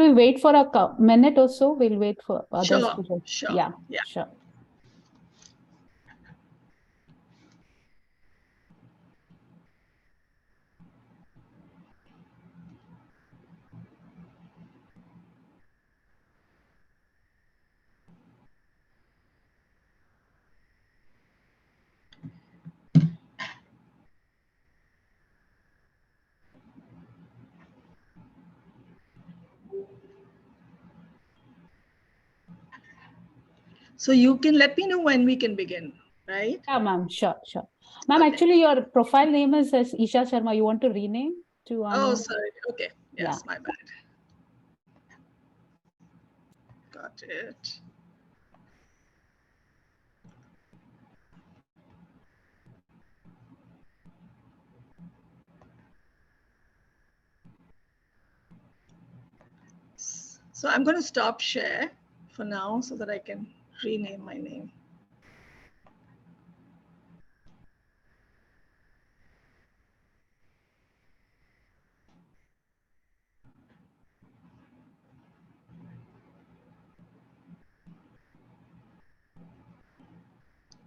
we wait for a minute or so? We'll wait for others to join. Sure. Yeah, Yeah. sure. So you can let me know when we can begin, right? Yeah, ma'am. Sure. Ma'am, okay. Actually, your profile name is Isha Sharma. You want to rename to Oh, sorry. Okay. Yes, yeah. My bad. Got it. So I'm going to stop share for now so that I can rename my name.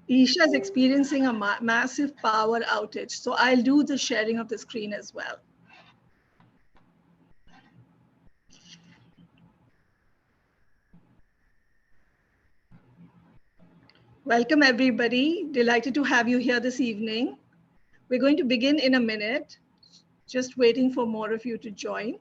Isha is experiencing a massive power outage, so I'll do the sharing of the screen as well. Welcome, everybody. Delighted to have you here this evening. We're going to begin in a minute, just waiting for more of you to join.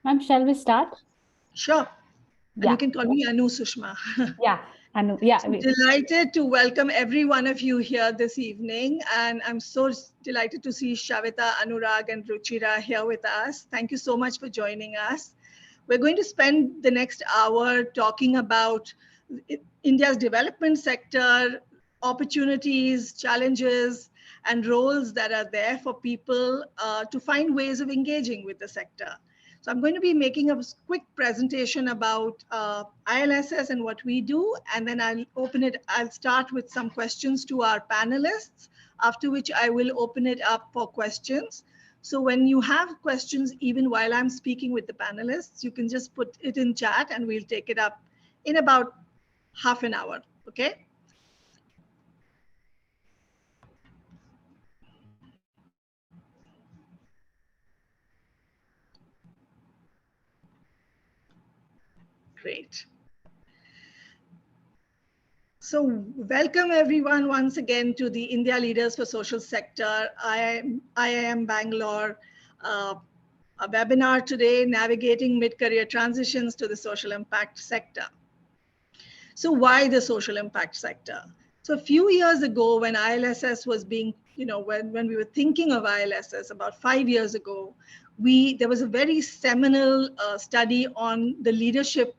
Ma'am, shall we start? Sure. And yeah. You can call me Anu Sushma. Yeah, Anu. Yeah. Delighted to welcome every one of you here this evening. And I'm so delighted to see Shaveta, Anurag, and Ruchira here with us. Thank you so much for joining us. We're going to spend the next hour talking about India's development sector, opportunities, challenges, and roles that are there for people to find ways of engaging with the sector. So I'm going to be making a quick presentation about ILSS and what we do, and then I'll start with some questions to our panelists, after which I will open it up for questions. So when you have questions, even while I'm speaking with the panelists, you can just put it in chat and we'll take it up in about half an hour, okay? Great. So welcome everyone once again to the India Leaders for Social Sector, IIM Bangalore, a webinar today, Navigating Mid-Career Transitions to the Social Impact Sector. So why the social impact sector? So a few years ago when ILSS was being, when we were thinking of ILSS about 5 years ago, there was a very seminal study on the leadership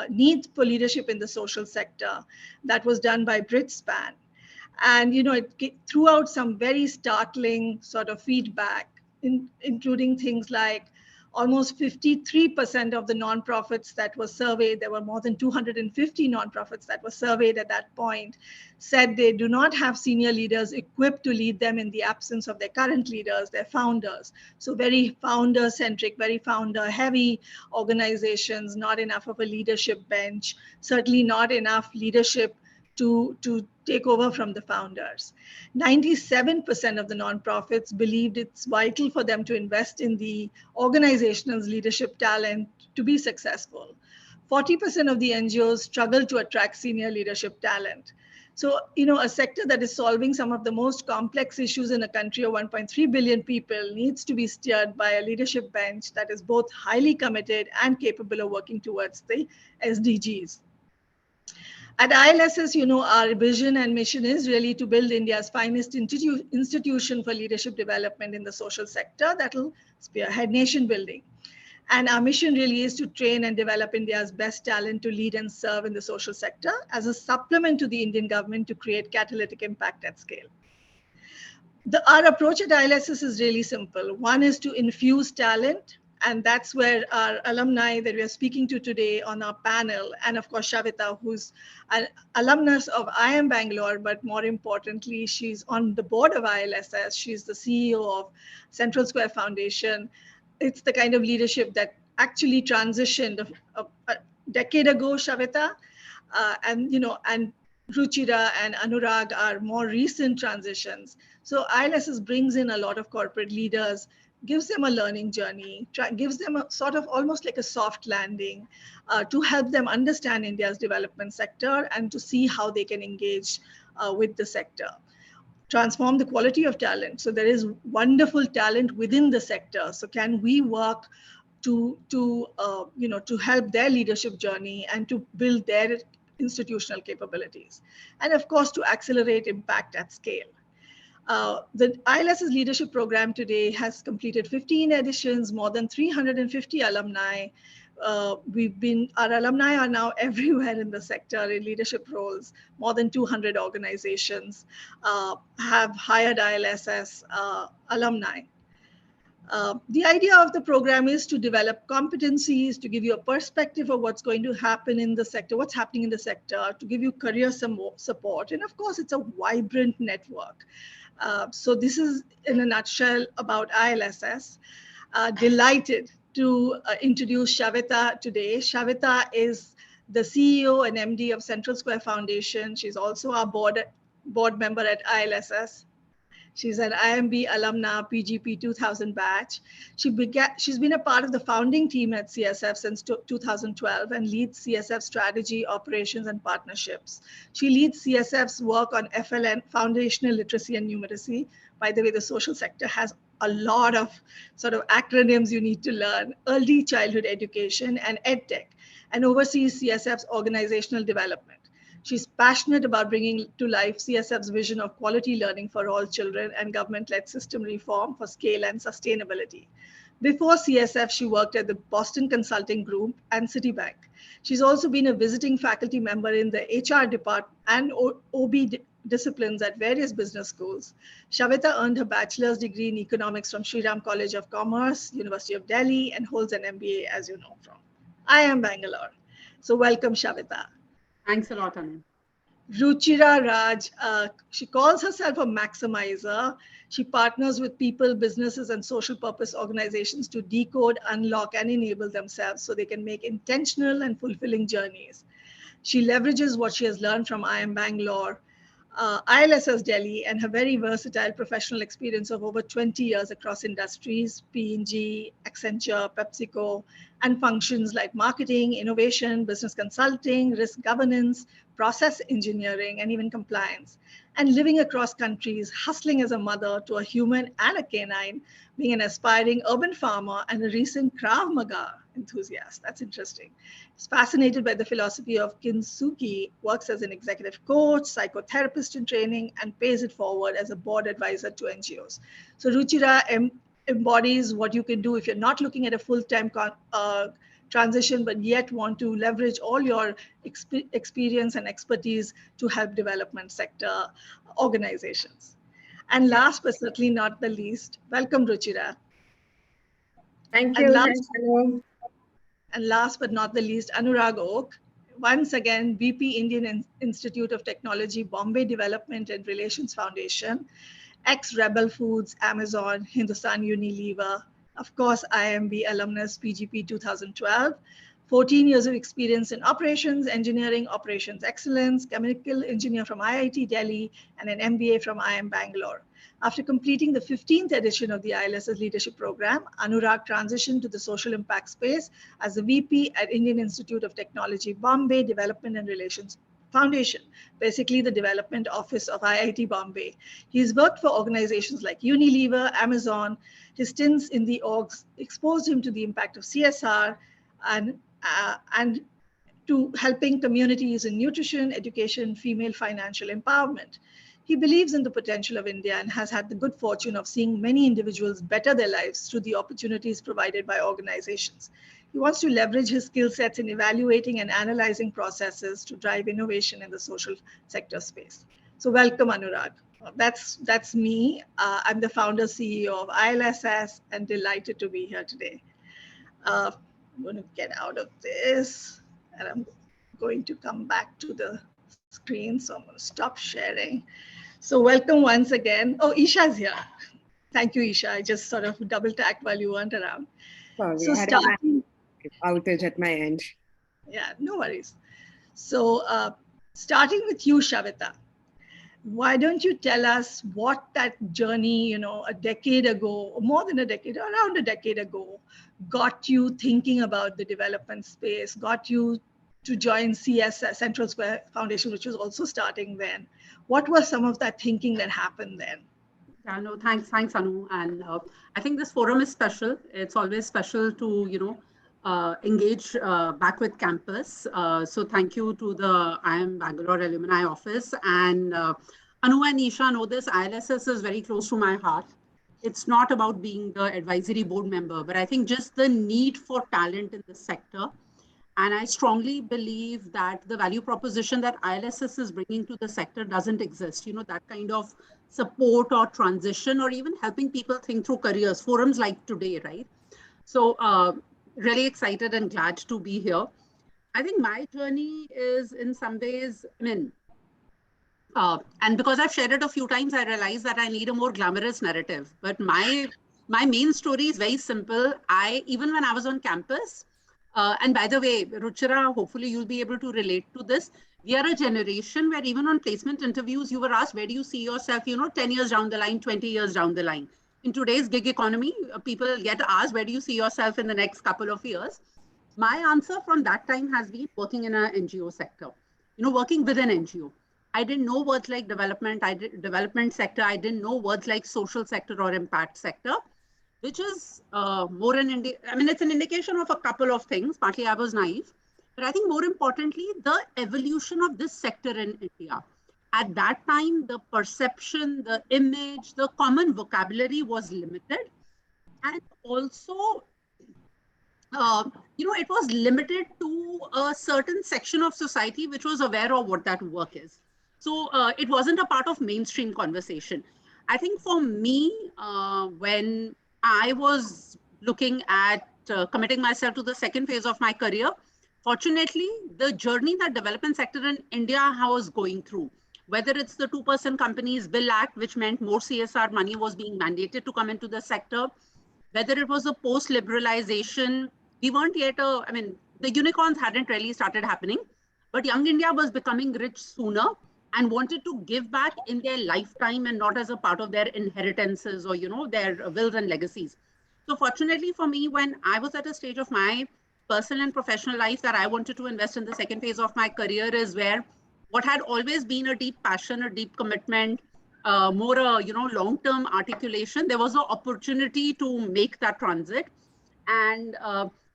needs for leadership in the social sector that was done by Britspan. And, it threw out some very startling sort of feedback, including things like almost 53% of the nonprofits that were surveyed, there were more than 250 nonprofits that were surveyed at that point, said they do not have senior leaders equipped to lead them in the absence of their current leaders, their founders. So very founder-centric, very founder-heavy organizations, not enough of a leadership bench, certainly not enough leadership to take over from the founders. 97% of the nonprofits believed it's vital for them to invest in the organization's leadership talent to be successful. 40% of the NGOs struggle to attract senior leadership talent. So, a sector that is solving some of the most complex issues in a country of 1.3 billion people needs to be steered by a leadership bench that is both highly committed and capable of working towards the SDGs. At ILSS, our vision and mission is really to build India's finest institution for leadership development in the social sector that will spearhead nation building. And our mission really is to train and develop India's best talent to lead and serve in the social sector as a supplement to the Indian government to create catalytic impact at scale. Our approach at ILSS is really simple. One is to infuse talent, and that's where our alumni that we are speaking to today on our panel, and of course Shaveta, who's an alumnus of IIM Bangalore, but more importantly, she's on the board of ILSS. She's the CEO of Central Square Foundation. It's the kind of leadership that actually transitioned a decade ago, Shaveta, and Ruchira and Anurag are more recent transitions. So ILSS brings in a lot of corporate leaders, gives them a learning journey, gives them a sort of almost like a soft landing to help them understand India's development sector and to see how they can engage with the sector. Transform the quality of talent. So there is wonderful talent within the sector. So can we work to help their leadership journey and to build their institutional capabilities, and of course to accelerate impact at scale. The ILSS leadership program today has completed 15 editions, more than 350 alumni. Our alumni are now everywhere in the sector in leadership roles. More than 200 organizations have hired ILSS alumni. The idea of the program is to develop competencies, to give you a perspective of what's going to happen in the sector, what's happening in the sector, to give you career support. And of course, it's a vibrant network. So this is in a nutshell about ILSS. Delighted to introduce Shaveta today. Shaveta is the CEO and MD of Central Square Foundation. She's also our board member at ILSS. She's an IIMB Alumna PGP 2000 batch. She's been a part of the founding team at CSF since 2012 and leads CSF strategy, operations, and partnerships. She leads CSF's work on FLN, foundational literacy and numeracy. By the way, the social sector has a lot of sort of acronyms you need to learn: early childhood education and EdTech, and oversees CSF's organizational development. She's passionate about bringing to life CSF's vision of quality learning for all children and government-led system reform for scale and sustainability. Before CSF, she worked at the Boston Consulting Group and Citibank. She's also been a visiting faculty member in the HR department and OB disciplines at various business schools. Shaveta earned her bachelor's degree in economics from Shriram College of Commerce, University of Delhi, and holds an MBA, as you know, from IIM Bangalore. So welcome, Shaveta. Thanks a lot, Anu. Ruchira Raj, she calls herself a maximizer. She partners with people, businesses, and social purpose organizations to decode, unlock, and enable themselves so they can make intentional and fulfilling journeys. She leverages what she has learned from IIM Bangalore, ILSS Delhi, and her very versatile professional experience of over 20 years across industries, P&G, Accenture, PepsiCo, and functions like marketing, innovation, business consulting, risk governance, process engineering, and even compliance. And living across countries, hustling as a mother to a human and a canine, being an aspiring urban farmer and a recent Krav Maga enthusiast. That's interesting. He's fascinated by the philosophy of Kintsugi, works as an executive coach, psychotherapist in training, and pays it forward as a board advisor to NGOs. So Ruchira embodies what you can do if you're not looking at a full-time transition, but yet want to leverage all your experience and expertise to help development sector organizations. And last but certainly not the least, welcome, Ruchira. Thank you. And last but not the least, Anurag Oak, once again, VP Indian Institute of Technology, Bombay Development and Relations Foundation, ex-Rebel Foods, Amazon, Hindustan Unilever, of course, IIMB Alumnus PGP 2012, 14 years of experience in operations, engineering, operations excellence, chemical engineer from IIT Delhi, and an MBA from IIM Bangalore. After completing the 15th edition of the ILSS leadership program, Anurag transitioned to the social impact space as a VP at Indian Institute of Technology, Bombay Development and Relations Foundation, basically the development office of IIT Bombay. He's worked for organizations like Unilever, Amazon. His stints in the orgs exposed him to the impact of CSR and to helping communities in nutrition, education, female financial empowerment. He believes in the potential of India and has had the good fortune of seeing many individuals better their lives through the opportunities provided by organizations. He wants to leverage his skill sets in evaluating and analyzing processes to drive innovation in the social sector space. So welcome, Anurag. That's me. I'm the founder CEO of ILSS and delighted to be here today. I'm going to get out of this and I'm going to come back to the screen. So I'm going to stop sharing. So welcome once again. Oh, Isha's here. Thank you, Isha. I just sort of double tapped while you weren't around. Sorry, So I had starting, outage at my end. yeah, no worries. So starting with you, Shaveta, why don't you tell us what that journey, a decade ago, or more than a decade, around a decade ago, got you thinking about the development space, got you to join CSS, Central Square Foundation, which was also starting then. What was some of that thinking that happened then? Yeah, no, thanks, Anu. And I think this forum is special. It's always special to, engage back with campus. So thank you to the IIM Bangalore Alumni Office. And Anu and Isha know this, ILSS is very close to my heart. It's not about being the advisory board member, but I think just the need for talent in the sector. And I strongly believe that the value proposition that ILSS is bringing to the sector doesn't exist. That kind of support or transition or even helping people think through careers, forums like today, right? So really excited and glad to be here. I think my journey is in some ways, and because I've shared it a few times, I realized that I need a more glamorous narrative. But my main story is very simple. Even when I was on campus, and by the way, Ruchira, hopefully you'll be able to relate to this. We are a generation where even on placement interviews, you were asked, where do you see yourself, 10 years down the line, 20 years down the line. In today's gig economy, people get asked, where do you see yourself in the next couple of years? My answer from that time has been working in an NGO sector, working with an NGO. I didn't know words like development sector. I didn't know words like social sector or impact sector, which is more it's an indication of a couple of things. Partly I was naive, but I think more importantly, the evolution of this sector in India. At that time, the perception, the image, the common vocabulary was limited. And also, it was limited to a certain section of society which was aware of what that work is. So it wasn't a part of mainstream conversation. I think for me, when I was looking at committing myself to the second phase of my career, fortunately, the journey that development sector in India was going through, whether it's the 2% Companies Bill Act, which meant more CSR money was being mandated to come into the sector, whether it was a post-liberalization, we weren't yet, the unicorns hadn't really started happening, but young India was becoming rich sooner and wanted to give back in their lifetime and not as a part of their inheritances or, their wills and legacies. So fortunately for me, when I was at a stage of my personal and professional life that I wanted to invest in the second phase of my career is where what had always been a deep passion, a deep commitment, more a, long-term articulation, there was an opportunity to make that transit. And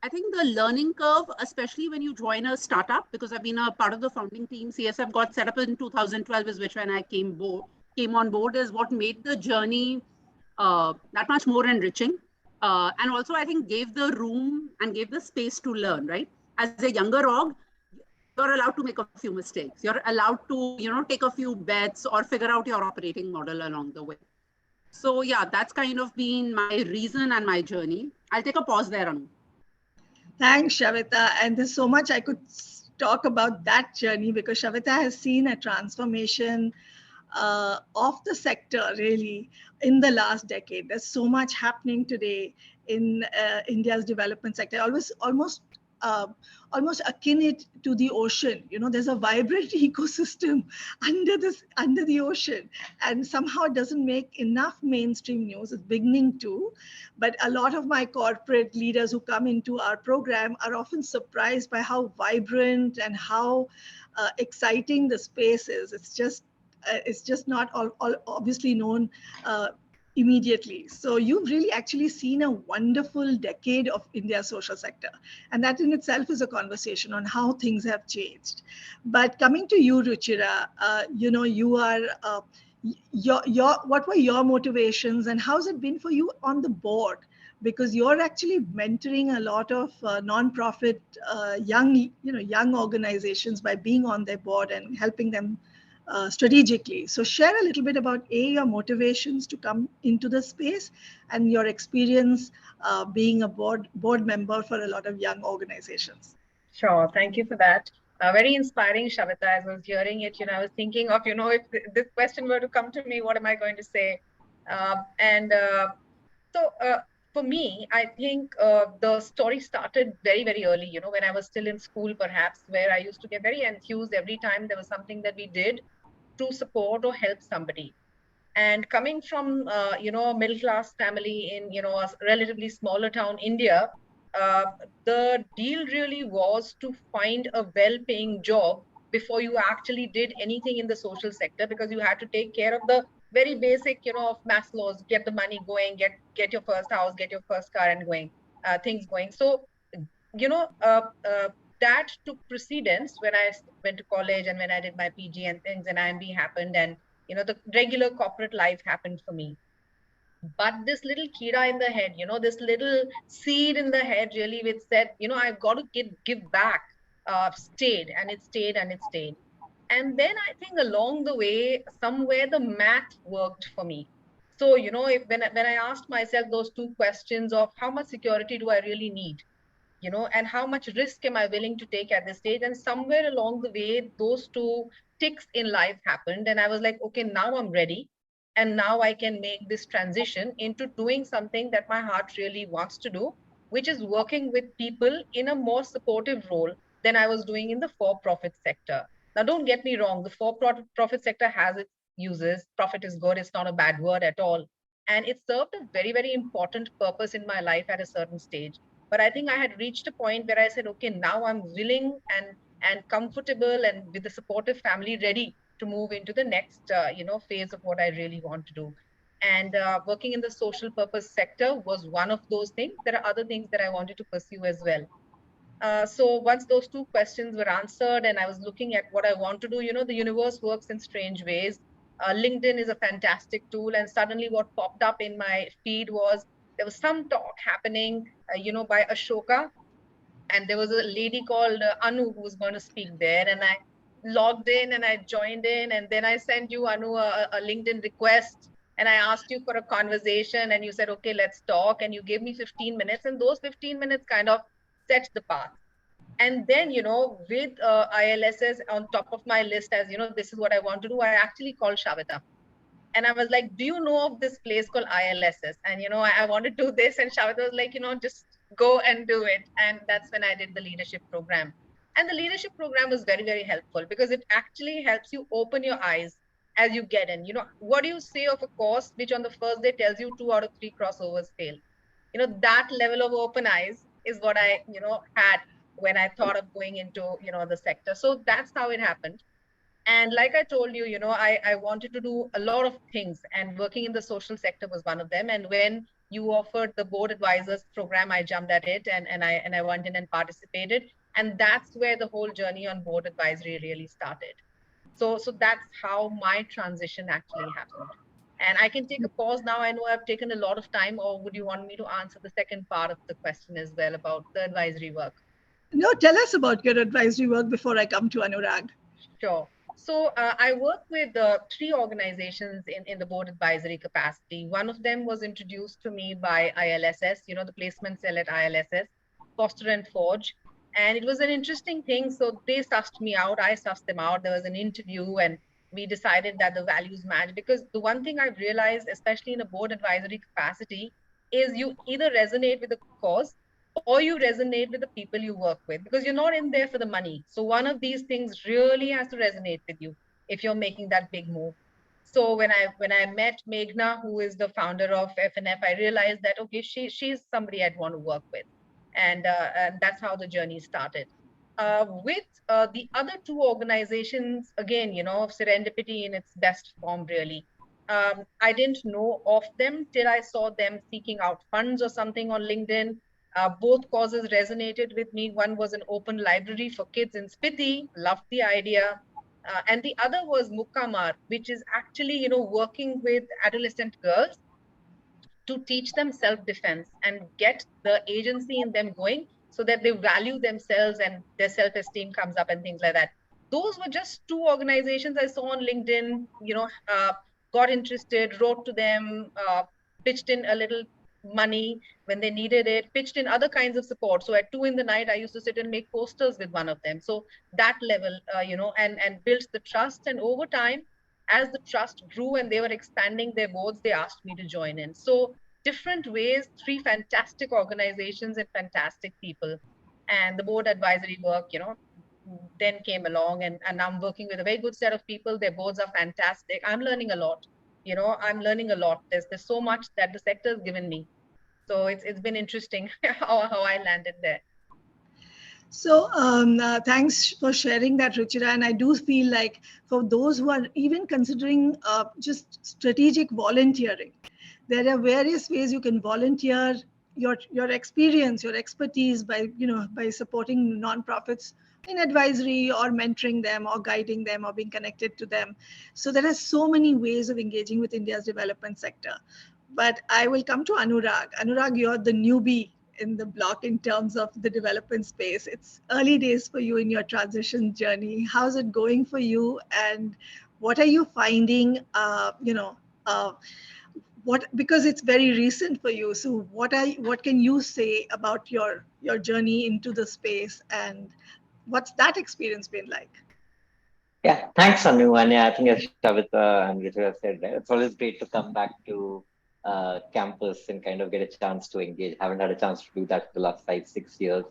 I think the learning curve, especially when you join a startup, because I've been a part of the founding team, CSF got set up in 2012 is which when I came on board is what made the journey that much more enriching. And also I think gave the room and gave the space to learn, right? As a younger org, you're allowed to make a few mistakes. You're allowed to, take a few bets or figure out your operating model along the way. So yeah, that's kind of been my reason and my journey. I'll take a pause there, Anu. Thanks, Shaveta. And there's so much I could talk about that journey because Shaveta has seen a transformation of the sector really in the last decade. There's so much happening today in India's development sector. Almost akin it to the ocean. There's a vibrant ecosystem under the ocean, and somehow it doesn't make enough mainstream news. It's beginning to, but a lot of my corporate leaders who come into our program are often surprised by how vibrant and how exciting the space is. It's just not obviously known immediately. So you've really actually seen a wonderful decade of India's social sector. And that in itself is a conversation on how things have changed. But coming to you, Ruchira, what were your motivations, and how's it been for you on the board? Because you're actually mentoring a lot of non-profit young organizations by being on their board and helping them strategically. So share a little bit about your motivations to come into the space and your experience being a board member for a lot of young organizations. Sure. Thank you for that. Very inspiring, Shaveta. As I was hearing it, I was thinking of, if this question were to come to me, what am I going to say? So for me, I think the story started very, very early, when I was still in school, perhaps, where I used to get very enthused every time there was something that we did to support or help somebody. And coming from, a middle class family in, a relatively smaller town, India, the deal really was to find a well-paying job before you actually did anything in the social sector, because you had to take care of the very basic, of Maslow's, get the money going, get your first house, get your first car and going, things going. So, that took precedence when I went to college and when I did my PG and things, and IIMB happened, and the regular corporate life happened for me. But this little kira in the head, this little seed in the head really, which said, I've got to give back, stayed, and it stayed and it stayed. And then I think along the way, somewhere the math worked for me. So, when I asked myself those two questions of how much security do I really need, and how much risk am I willing to take at this stage? And somewhere along the way, those two ticks in life happened. And I was like, okay, now I'm ready. And now I can make this transition into doing something that my heart really wants to do, which is working with people in a more supportive role than I was doing in the for-profit sector. Now, don't get me wrong, the for-profit sector has its uses. Profit is good. It's not a bad word at all. And it served a very, very important purpose in my life at a certain stage. But I think I had reached a point where I said, okay, now I'm willing and comfortable and with a supportive family ready to move into the next, phase of what I really want to do. And working in the social purpose sector was one of those things. There are other things that I wanted to pursue as well. So once those two questions were answered and I was looking at what I want to do, the universe works in strange ways. LinkedIn is a fantastic tool. And suddenly what popped up in my feed was there was some talk happening, by Ashoka. And there was a lady called Anu who was going to speak there. And I logged in and I joined in. And then I sent you, Anu, a LinkedIn request. And I asked you for a conversation and you said, okay, let's talk. And you gave me 15 minutes. And those 15 minutes kind of set the path. And then, with ILSS on top of my list as, this is what I want to do, I actually called Shaveta. And I was like, do you know of this place called ILSS? And, I want to do this. And Shaveta was like, just go and do it. And that's when I did the leadership program. And the leadership program was very, very helpful because it actually helps you open your eyes as you get in. What do you say of a course which on the first day tells you 2 out of 3 crossovers fail? That level of open eyes is what I, had when I thought of going into, the sector. So that's how it happened. And like I told you, I wanted to do a lot of things, and working in the social sector was one of them. And when you offered the board advisors program, I jumped at it and I went in and participated. And that's where the whole journey on board advisory really started. So that's how my transition actually happened. And I can take a pause now. I know I've taken a lot of time, or would you want me to answer the second part of the question as well about the advisory work? No, tell us about your advisory work before I come to Anurag. Sure. So I work with 3 organizations in the board advisory capacity. One of them was introduced to me by ILSS, the placement cell at ILSS, Foster and Forge. And it was an interesting thing. So they sussed me out. I sussed them out. There was an interview and we decided that the values match. Because the one thing I've realized, especially in a board advisory capacity, is you either resonate with the cause or you resonate with the people you work with, because you're not in there for the money. So one of these things really has to resonate with you if you're making that big move. So when I met Meghna, who is the founder of FNF, I realized that, okay, she's somebody I'd want to work with. And that's how the journey started. With the other 2 organizations, again, serendipity in its best form, really. I didn't know of them till I saw them seeking out funds or something on LinkedIn. Both causes resonated with me. One was an open library for kids in Spiti. Loved the idea. and the other was Mukamar, which is actually, you know, working with adolescent girls to teach them self-defense and get the agency in them going so that they value themselves and their self-esteem comes up and things like that. Those were just two organizations I saw on LinkedIn, you know, got interested, wrote to them, pitched in a little money when they needed it, pitched in other kinds of support. So at 2 in the night, I used to sit and make posters with one of them. So that level, you know, and built the trust. And over time, as the trust grew and they were expanding their boards, they asked me to join in. So different ways, 3 fantastic organizations and fantastic people. And the board advisory work, you know, then came along, and I'm working with a very good set of people. Their boards are fantastic. I'm learning a lot. You know, I'm learning a lot. There's so much that the sector has given me. So it's been interesting how I landed there. So thanks for sharing that, Ruchira. And I do feel like for those who are even considering just strategic volunteering, there are various ways you can volunteer your experience, your expertise by, you know, by supporting nonprofits in advisory or mentoring them or guiding them or being connected to them. So there are so many ways of engaging with India's development sector. But I will come to Anurag. Anurag, you're the newbie in the block in terms of the development space. It's early days for you in your transition journey. How's it going for you? And what are you finding, because it's very recent for you. So what can you say about your journey into the space, and what's that experience been like? Yeah, thanks, Anu. And yeah, I think as Shaveta and Ruchira said, right, it's always great to come back to campus and kind of get a chance to engage. Haven't had a chance to do that for the last 5-6 years.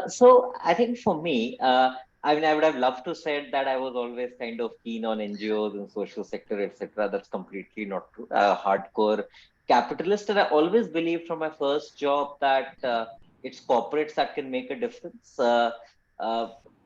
So I think for me, I mean, I would have loved to say that I was always kind of keen on NGOs and social sector, etc. That's completely not true. Hardcore capitalist, and I always believed from my first job that it's corporates that can make a difference. Uh,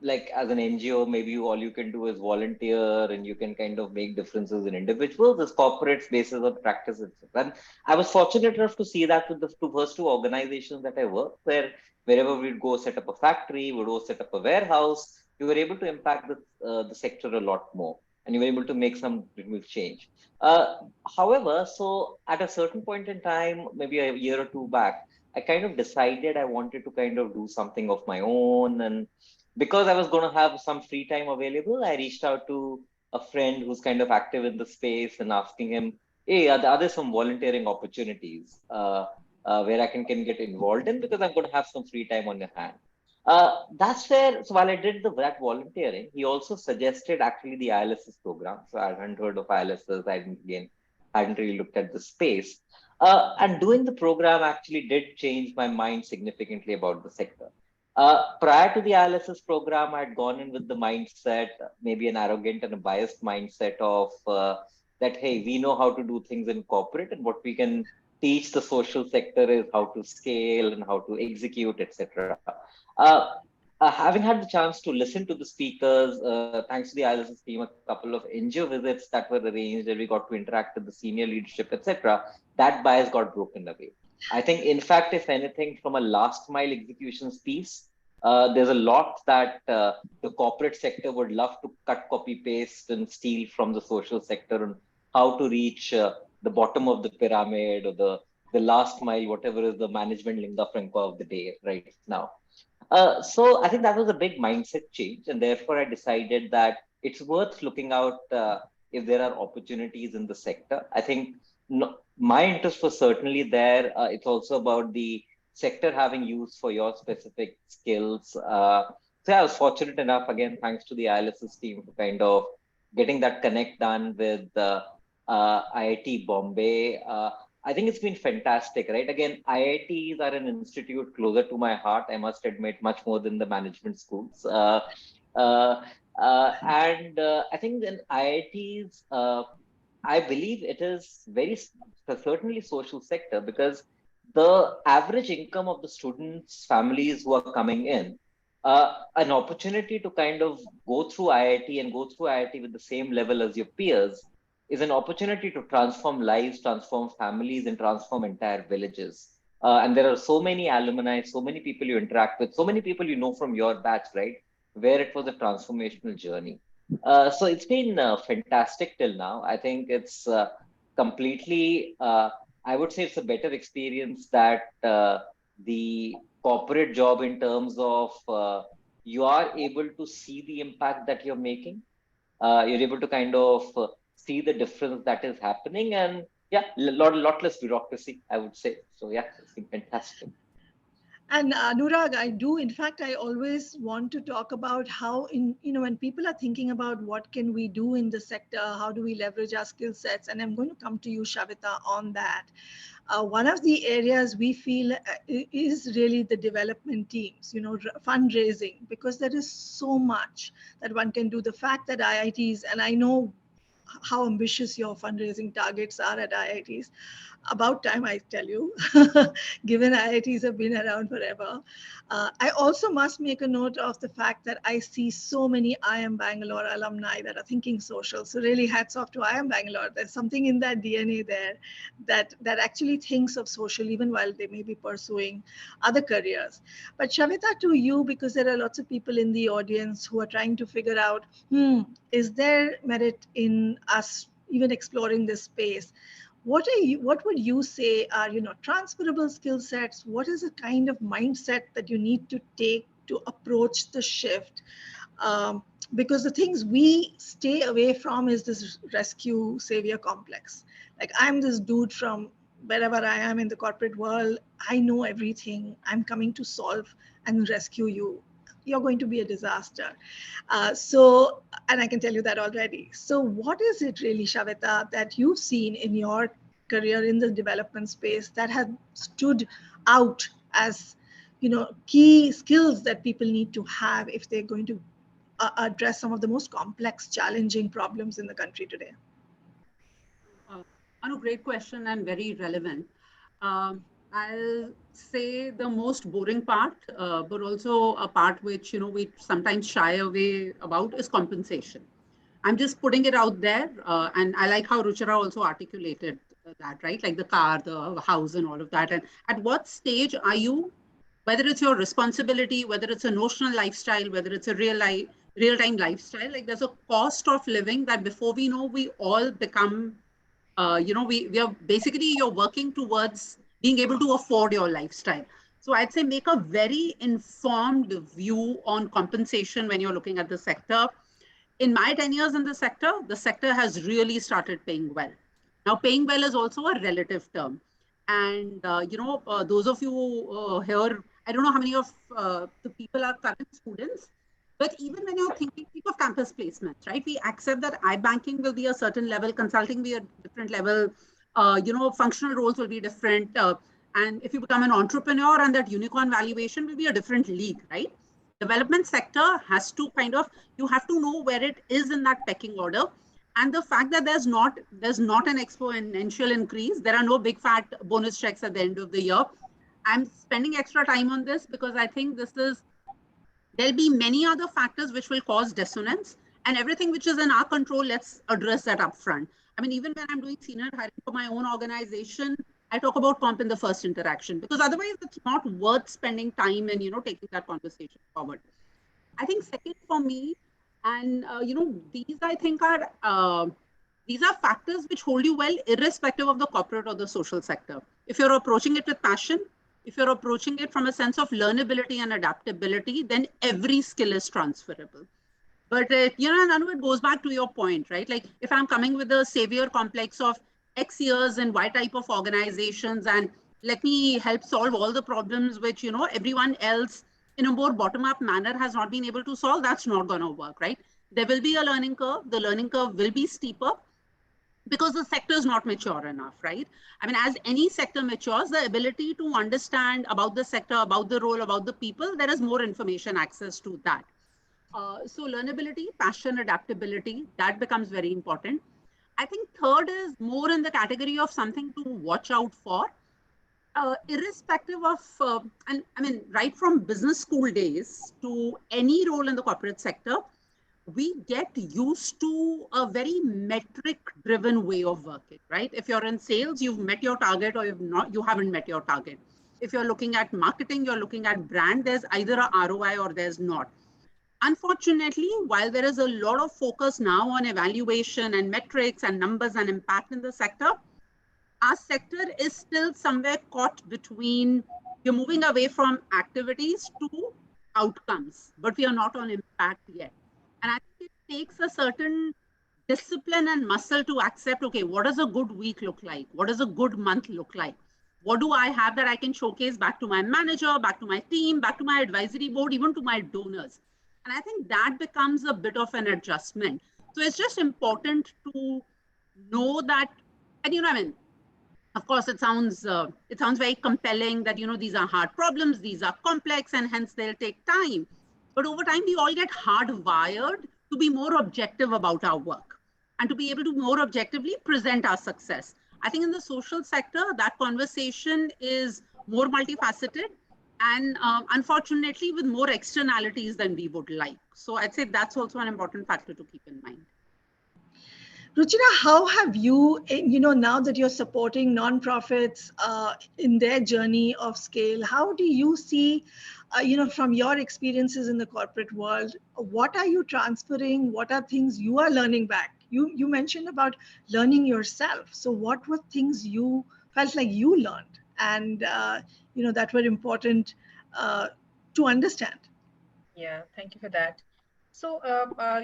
like as an NGO, maybe all you can do is volunteer and you can kind of make differences in individuals. As corporates, basis on practices. And I was fortunate enough to see that with the first 2 organizations that I worked, where wherever we'd go set up a factory, we'd go set up a warehouse, you were able to impact the sector a lot more, and you were able to make some real change. However, so at a certain point in time, maybe a year or 2 back, I kind of decided I wanted to kind of do something of my own. And because I was going to have some free time available, I reached out to a friend who's kind of active in the space and asking him, hey, are there some volunteering opportunities where I can get involved in, because I'm going to have some free time on your hand. That's where, so while I did that volunteering, he also suggested actually the ILSS program. So I hadn't heard of ILSS. Hadn't really looked at the space. And doing the program actually did change my mind significantly about the sector. Prior to the ILSS program, I had gone in with the mindset, maybe an arrogant and a biased mindset of that, hey, we know how to do things in corporate, and what we can teach the social sector is how to scale and how to execute, etc. Having had the chance to listen to the speakers, thanks to the ILSS team, a couple of NGO visits that were arranged, and we got to interact with the senior leadership, etc., that bias got broken away. I think, in fact, if anything, from a last mile executions piece, there's a lot that the corporate sector would love to cut, copy, paste, and steal from the social sector, and how to reach the bottom of the pyramid, or the last mile, whatever is the management lingua franca of the day right now. So I think that was a big mindset change, and therefore I decided that it's worth looking out if there are opportunities in the sector. I think my interest was certainly there. It's also about the sector having use for your specific skills. So I was fortunate enough, again, thanks to the ILSS team, for kind of getting that connect done with IIT Bombay. I think it's been fantastic, right? Again, IITs are an institute closer to my heart, I must admit, much more than the management schools. And I think in IITs, I believe it is certainly social sector, because the average income of the students' families who are coming in, an opportunity to kind of go through IIT and go through IIT with the same level as your peers is an opportunity to transform lives, transform families, and transform entire villages. And there are so many alumni, so many people you interact with, so many people you know from your batch, right? Where it was a transformational journey. So it's been fantastic till now. I think it's completely, I would say it's a better experience that the corporate job in terms of you are able to see the impact that you're making. You're able to kind of see the difference that is happening, and yeah, lot less bureaucracy, I would say. So yeah, it's been fantastic. And Anurag, I do. In fact, I always want to talk about how, when people are thinking about what can we do in the sector, how do we leverage our skill sets, and I'm going to come to you, Shaveta, on that. One of the areas we feel is really the development teams, fundraising, because there is so much that one can do. The fact that IITs, and I know how ambitious your fundraising targets are at IITs. About time, I tell you, given IITs have been around forever. I also must make a note of the fact that I see so many IIM Bangalore alumni that are thinking social. So really hats off to IIM Bangalore. There's something in that DNA there that actually thinks of social even while they may be pursuing other careers. But Shaveta, to you, because there are lots of people in the audience who are trying to figure out, is there merit in us even exploring this space? What would you say are transferable skill sets? What is the kind of mindset that you need to take to approach the shift? Because the things we stay away from is this rescue savior complex. Like, I'm this dude from wherever I am in the corporate world. I know everything. I'm coming to solve and rescue you. You're going to be a disaster. And I can tell you that already. So what is it really, Shaveta, that you've seen in your career in the development space that has stood out as, key skills that people need to have if they're going to address some of the most complex, challenging problems in the country today? Anu, great question and very relevant. I'll say the most boring part, but also a part which, we sometimes shy away about, is compensation. I'm just putting it out there. And I like how Ruchira also articulated that, right? Like the car, the house and all of that. And at what stage are you, whether it's your responsibility, whether it's a notional lifestyle, whether it's a real-time lifestyle, like there's a cost of living that before we know, we all become we are basically, you're working towards being able to afford your lifestyle. So I'd say make a very informed view on compensation when you're looking at the sector. In my 10 years in the sector has really started paying well. Now, paying well is also a relative term. And, those of you here, I don't know how many of the people are current students, but even when you're thinking of campus placements, right? We accept that iBanking will be a certain level, consulting will be a different level, functional roles will be different. And if you become an entrepreneur, and that unicorn valuation will be a different league, right? Development sector has to you have to know where it is in that pecking order. And the fact that there's not an exponential increase, there are no big fat bonus checks at the end of the year. I'm spending extra time on this because I think there'll be many other factors which will cause dissonance, and everything which is in our control, let's address that upfront. I mean, even when I'm doing senior hiring for my own organization, I talk about comp in the first interaction, because otherwise it's not worth spending time and, taking that conversation forward. I think second for me, and, these I think these are factors which hold you well, irrespective of the corporate or the social sector. If you're approaching it with passion, if you're approaching it from a sense of learnability and adaptability, then every skill is transferable. But, Anu, it goes back to your point, right? Like, if I'm coming with a savior complex of X years and Y type of organizations, and let me help solve all the problems which, everyone else in a more bottom-up manner has not been able to solve, that's not going to work, right? There will be a learning curve. The learning curve will be steeper, because the sector is not mature enough, right? I mean, as any sector matures, the ability to understand about the sector, about the role, about the people, there is more information access to that. So learnability, passion, adaptability, that becomes very important. I think third is more in the category of something to watch out for, irrespective of, and I mean, right from business school days to any role in the corporate sector, we get used to a very metric driven way of working, right? If you're in sales, you've met your target, or you haven't met your target. If you're looking at marketing, you're looking at brand, there's either a ROI or there's not. Unfortunately, while there is a lot of focus now on evaluation and metrics and numbers and impact in the sector, our sector is still somewhere caught between, you're moving away from activities to outcomes, but we are not on impact yet. And I think it takes a certain discipline and muscle to accept, okay, what does a good week look like? What does a good month look like? What do I have that I can showcase back to my manager, back to my team, back to my advisory board, even to my donors? And I think that becomes a bit of an adjustment. So it's just important to know that, and I mean, of course, it sounds very compelling that, these are hard problems, these are complex, and hence they'll take time. But over time, we all get hardwired to be more objective about our work and to be able to more objectively present our success. I think in the social sector, that conversation is more multifaceted and unfortunately with more externalities than we would like. So I'd say that's also an important factor to keep in mind. Ruchira, how have you, now that you're supporting nonprofits in their journey of scale, how do you see, from your experiences in the corporate world, what are you transferring? What are things you are learning back? You mentioned about learning yourself. So what were things you felt like you learned and, that were important to understand? Yeah, thank you for that. So,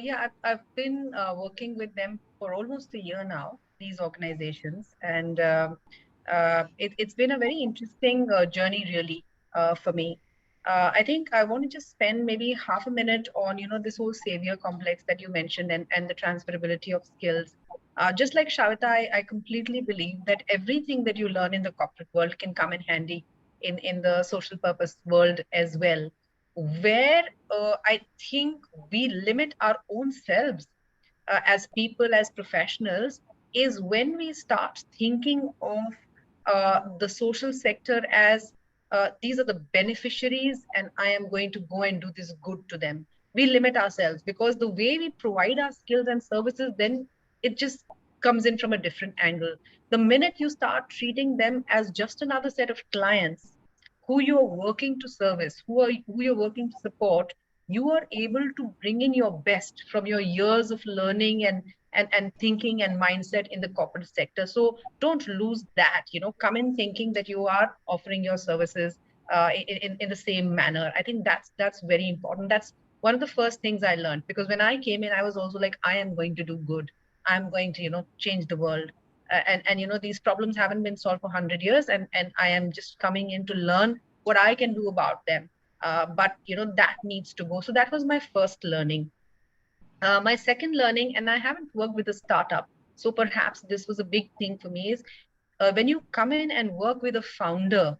yeah, I've been working with them for almost a year now, these organizations, and it's been a very interesting journey, really, for me. I think I want to just spend maybe half a minute on, this whole savior complex that you mentioned and the transferability of skills. Just like Shaveta, I completely believe that everything that you learn in the corporate world can come in handy in the social purpose world as well. Where I think we limit our own selves as people, as professionals, is when we start thinking of the social sector as these are the beneficiaries and I am going to go and do this good to them. We limit ourselves because the way we provide our skills and services, then it just comes in from a different angle. The minute you start treating them as just another set of clients, who you're working to service, who you're working to support, you are able to bring in your best from your years of learning and thinking and mindset in the corporate sector. So don't lose that, come in thinking that you are offering your services in the same manner. I think that's very important. That's one of the first things I learned, because when I came in, I was also like, I am going to do good. I'm going to, change the world. And these problems haven't been solved for 100 years, and I am just coming in to learn what I can do about them. But that needs to go. So that was my first learning. My second learning, and I haven't worked with a startup, so perhaps this was a big thing for me, is when you come in and work with a founder,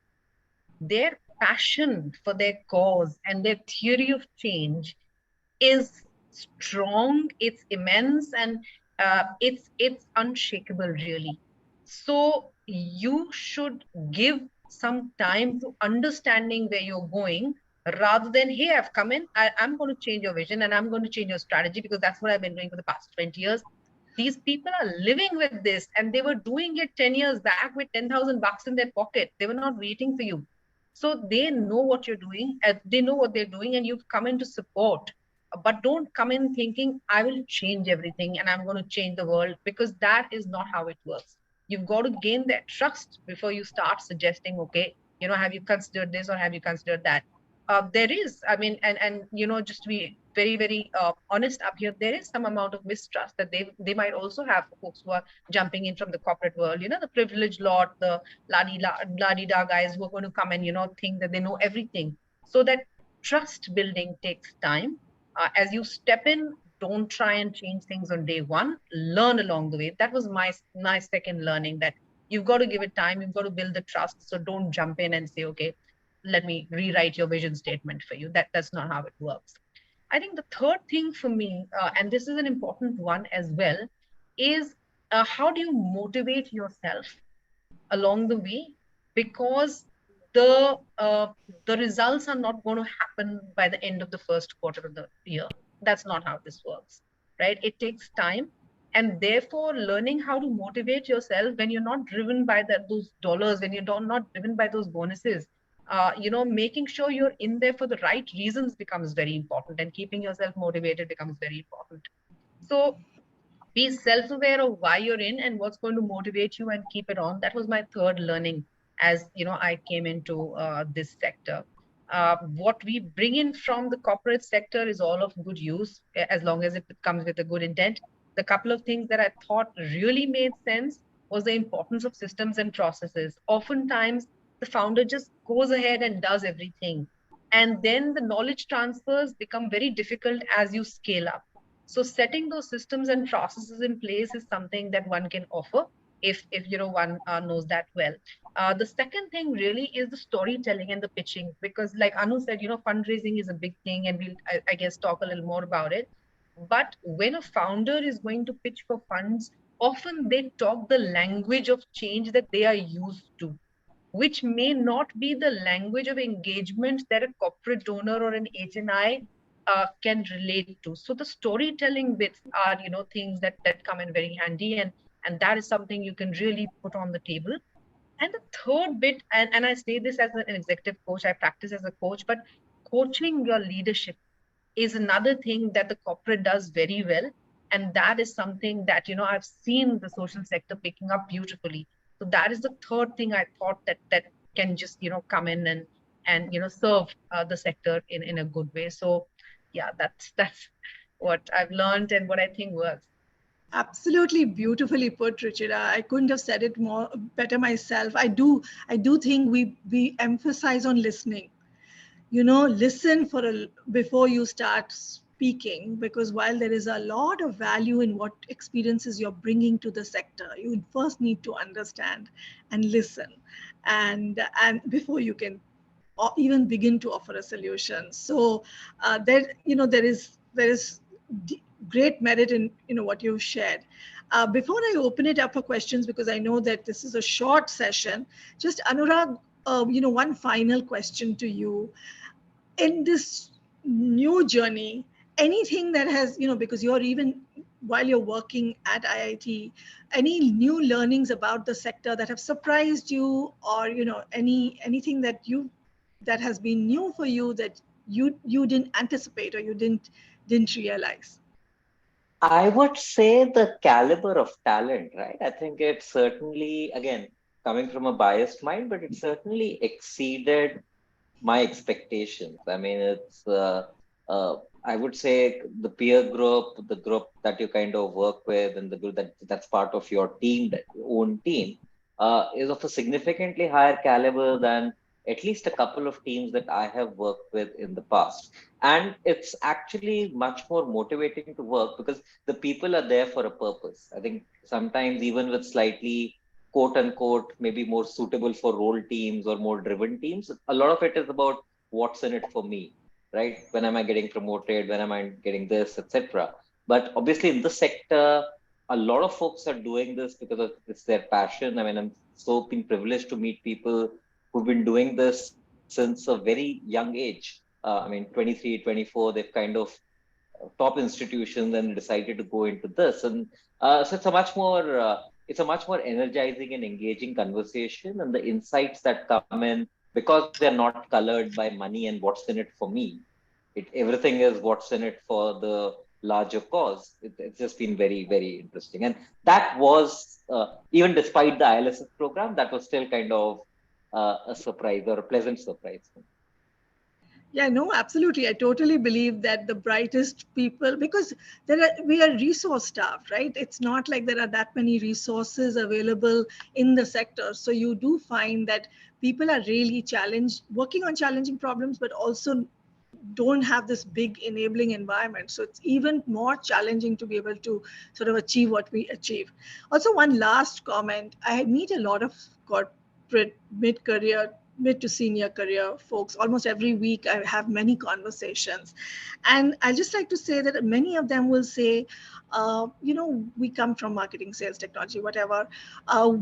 their passion for their cause and their theory of change is strong, it's immense, and it's unshakable, really. So you should give some time to understanding where you're going, rather than, hey, I've come in, I'm going to change your vision and I'm going to change your strategy, because that's what I've been doing for the past 20 years. These people are living with this, and they were doing it 10 years back with 10,000 bucks in their pocket. They were not waiting for you. So they know what you're doing, they know what they're doing, and you've come in to support. But don't come in thinking, I will change everything and I'm going to change the world, because that is not how it works. You've got to gain their trust before you start suggesting, okay, have you considered this or have you considered that? There is, I mean, and just to be very, very honest up here, there is some amount of mistrust that they might also have for folks who are jumping in from the corporate world, the privileged lot, the la-di-da guys who are going to come and, think that they know everything. So that trust building takes time. As you step in, don't try and change things on day one, learn along the way. That was my second learning, that you've got to give it time, you've got to build the trust. So don't jump in and say, okay, let me rewrite your vision statement for you. That's not how it works. I think the third thing for me, and this is an important one as well, is how do you motivate yourself along the way? Because the results are not going to happen by the end of the first quarter of the year. That's not how this works, right? It takes time. And therefore, learning how to motivate yourself when you're not driven by those dollars, when you're not driven by those bonuses, making sure you're in there for the right reasons becomes very important, and keeping yourself motivated becomes very important. So be self-aware of why you're in and what's going to motivate you and keep it on. That was my third learning as I came into this sector. What we bring in from the corporate sector is all of good use, as long as it comes with a good intent. The couple of things that I thought really made sense was the importance of systems and processes. Oftentimes, the founder just goes ahead and does everything. And then the knowledge transfers become very difficult as you scale up. So setting those systems and processes in place is something that one can offer if one knows that well. The second thing really is the storytelling and the pitching, because like Anu said, fundraising is a big thing, and we'll I guess talk a little more about it. But when a founder is going to pitch for funds, often they talk the language of change that they are used to, which may not be the language of engagement that a corporate donor or an HNI can relate to. So the storytelling bits are, things that come in very handy, and that is something you can really put on the table. And the third bit, and I say this as an executive coach, I practice as a coach, but coaching your leadership is another thing that the corporate does very well. And that is something that, I've seen the social sector picking up beautifully. So that is the third thing I thought that can just, come in and serve the sector in a good way. So yeah, that's what I've learned and what I think works. Absolutely beautifully put, Ruchira. I couldn't have said it more better myself. I do think we emphasize on listening. Listen before you start speaking, because while there is a lot of value in what experiences you're bringing to the sector, you first need to understand and listen, and before you can even begin to offer a solution. So there is great merit in what you've shared. Before I open it up for questions, because I know that this is a short session, just Anurag, one final question to you. In this new journey, anything that has, because you're even while you're working at IIT, any new learnings about the sector that have surprised you, or anything that has been new for you that you didn't anticipate, or you didn't realize? I would say the caliber of talent, right? I think it certainly, again, coming from a biased mind, but it certainly exceeded my expectations. I mean, I would say the peer group, the group that you kind of work with, and the group that's part of your team, that your own team, is of a significantly higher caliber than at least a couple of teams that I have worked with in the past. And it's actually much more motivating to work because the people are there for a purpose. I think sometimes even with slightly quote unquote maybe more suitable for role teams or more driven teams, a lot of it is about what's in it for me, right? When am I getting promoted? When am I getting this, etc. But obviously in the sector, a lot of folks are doing this because it's their passion. I mean, I'm so been privileged to meet people who've been doing this since a very young age. I mean, 23, 24, they've kind of top institutions and decided to go into this. And so it's a much more energizing and engaging conversation, and the insights that come in, because they're not colored by money and what's in it for me. Everything is what's in it for the larger cause. It's just been very, very interesting. And that was, even despite the ILSS program, that was still kind of a surprise or a pleasant surprise. Yeah, no, absolutely. I totally believe that the brightest people, because we are resource staff, right? It's not like there are that many resources available in the sector. So you do find that people are really working on challenging problems, but also don't have this big enabling environment. So it's even more challenging to be able to sort of achieve what we achieve. Also, one last comment. I meet a lot of corporate mid to senior career folks. Almost every week I have many conversations. And I just like to say that many of them will say, we come from marketing, sales, technology, whatever.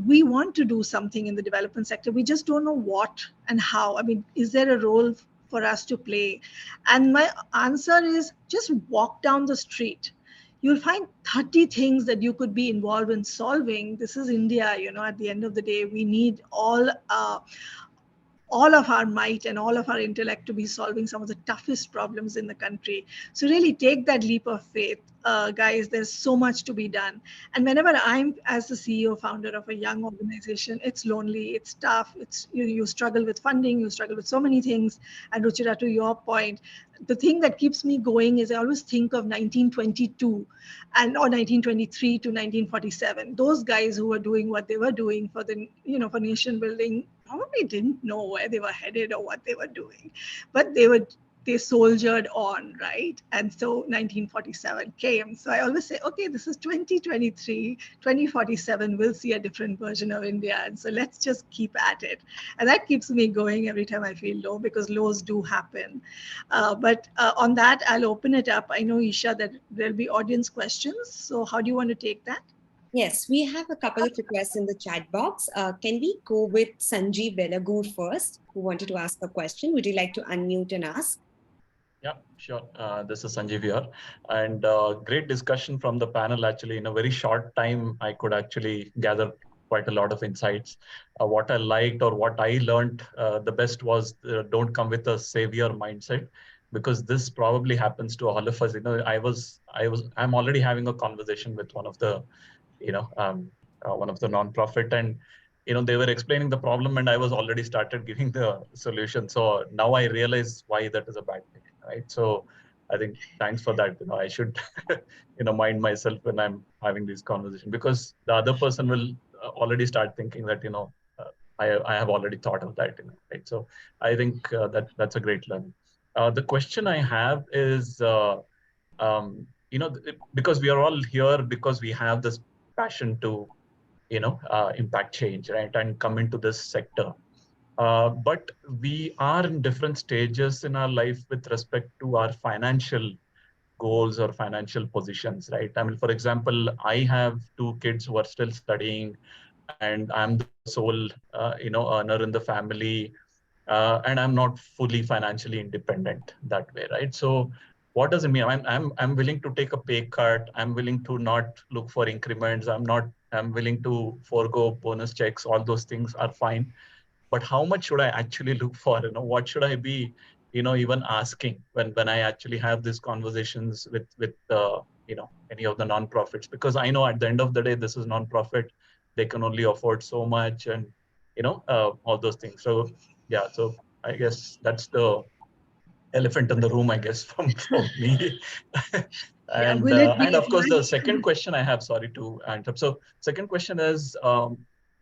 We want to do something in the development sector. We just don't know what and how. I mean, is there a role for us to play? And my answer is just walk down the street. You'll find 30 things that you could be involved in solving. This is India, at the end of the day, we need all of our might and all of our intellect to be solving some of the toughest problems in the country. So really take that leap of faith, guys. There's so much to be done. And whenever I'm, as the CEO founder of a young organization, it's lonely, it's tough, it's you struggle with funding, you struggle with so many things. And Ruchira, to your point, the thing that keeps me going is I always think of 1922 or 1923 to 1947. Those guys who were doing what they were doing for the, for nation building probably didn't know where they were headed or what they were doing, but they soldiered on, right? And so 1947 came. So I always say, okay, this is 2023, 2047, we'll see a different version of India. And so let's just keep at it. And that keeps me going every time I feel low, because lows do happen. But on that, I'll open it up. I know, Isha, that there'll be audience questions. So how do you want to take that? Yes, we have a couple of requests in the chat box. Can we go with Sanjeev Velagur first, who wanted to ask a question? Would you like to unmute and ask? Yeah, sure. This is Sanjeev here. And great discussion from the panel. Actually, in a very short time, I could actually gather quite a lot of insights. What I liked or what I learned the best was don't come with a savior mindset, because this probably happens to all of us. I'm already having a conversation with one of the non-profit, and they were explaining the problem, and I was already started giving the solution. So now I realize why that is a bad thing, right? So I think thanks for that. I should mind myself when I'm having these conversations, because the other person will already start thinking that I have already thought of that, right? So I think that's a great learning. The question I have is because we are all here because we have this passion to, impact change, right? And come into this sector. But we are in different stages in our life with respect to our financial goals or financial positions, right? I mean, for example, I have 2 kids who are still studying, and I'm the sole, earner in the family, and I'm not fully financially independent that way, right? So what does it mean? I'm willing to take a pay cut. I'm willing to not look for increments. I'm willing to forego bonus checks. All those things are fine. But how much should I actually look for? What should I be, even asking when I actually have these conversations with any of the non-profits? Because I know at the end of the day, this is non-profit. They can only afford so much, and all those things. So yeah, so I guess that's the elephant in the room, I guess, from me. And of course, the second question I have, sorry to interrupt. So second question is,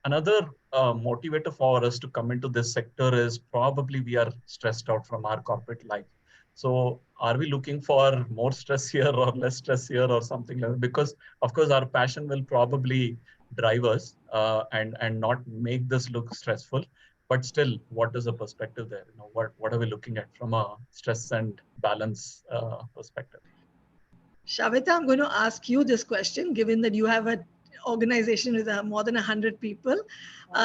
another motivator for us to come into this sector is probably we are stressed out from our corporate life. So are we looking for more stress here or less stress here or something like that? Because of course, our passion will probably drive us and not make this look stressful. But still, what is the perspective there? What are we looking at from a stress and balance perspective? Shaveta, I'm going to ask you this question, given that you have an organization with more than 100 people.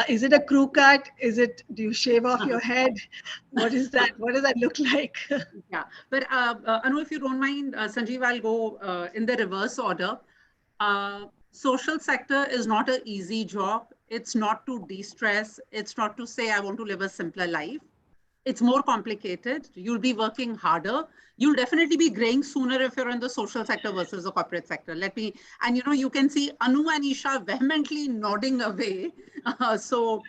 Is it a crew cut? Do you shave off your head? What is that? What does that look like? Yeah, but Anu, if you don't mind, Sanjeev, I'll go in the reverse order. Social sector is not an easy job. It's not to de-stress. It's not to say I want to live a simpler life. It's more complicated. You'll be working harder. You'll definitely be graying sooner if you're in the social sector versus the corporate sector. And you can see Anu and Isha vehemently nodding away. So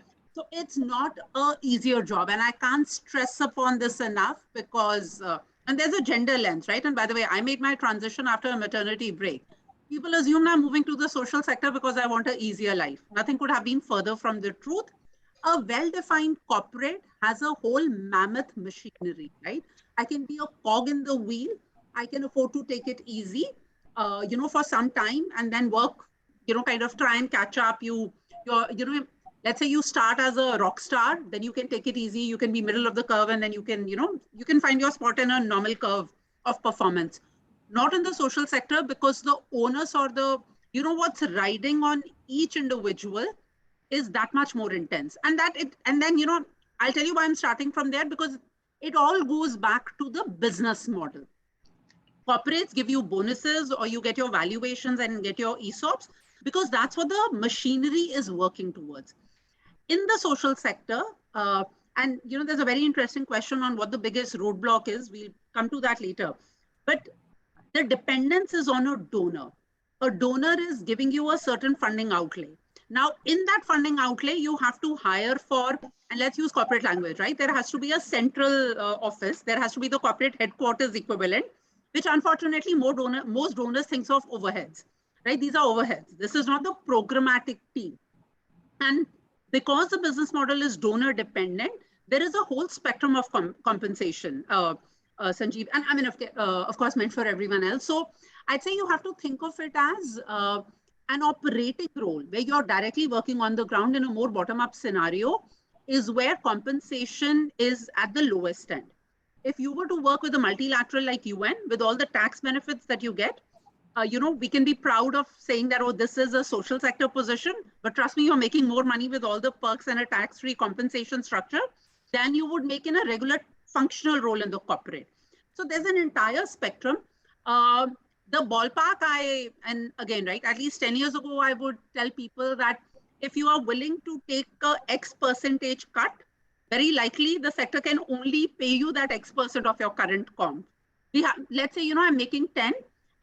it's not an easier job. And I can't stress upon this enough because, and there's a gender lens, right? And by the way, I made my transition after a maternity break. People assume I'm moving to the social sector because I want an easier life. Nothing could have been further from the truth. A well-defined corporate has a whole mammoth machinery, right? I can be a cog in the wheel. I can afford to take it easy, for some time and then work, kind of try and catch up. Let's say you start as a rock star, then you can take it easy. You can be middle of the curve, and then you can find your spot in a normal curve of performance. Not in the social sector, because the onus or what's riding on each individual is that much more intense. And then, I'll tell you why I'm starting from there, because it all goes back to the business model. Corporates give you bonuses, or you get your valuations and get your ESOPs, because that's what the machinery is working towards. In the social sector, And there's a very interesting question on what the biggest roadblock is. We'll come to that later. But the dependence is on a donor. A donor is giving you a certain funding outlay. Now, in that funding outlay, you have to hire for, and let's use corporate language, right? There has to be a central office. There has to be the corporate headquarters equivalent, which unfortunately most donors think of overheads, right? These are overheads. This is not the programmatic team. And because the business model is donor dependent, there is a whole spectrum of compensation, Sanjeev, and I mean, of course, meant for everyone else. So I'd say you have to think of it as an operating role where you're directly working on the ground in a more bottom-up scenario is where compensation is at the lowest end. If you were to work with a multilateral like UN with all the tax benefits that you get, we can be proud of saying that, oh, this is a social sector position, but trust me, you're making more money with all the perks and a tax-free compensation structure than you would make in a regular functional role in the corporate. So there's an entire spectrum. The ballpark, and again, right, at least 10 years ago, I would tell people that if you are willing to take a X percentage cut, very likely the sector can only pay you that X% of your current comp. Let's say, I'm making 10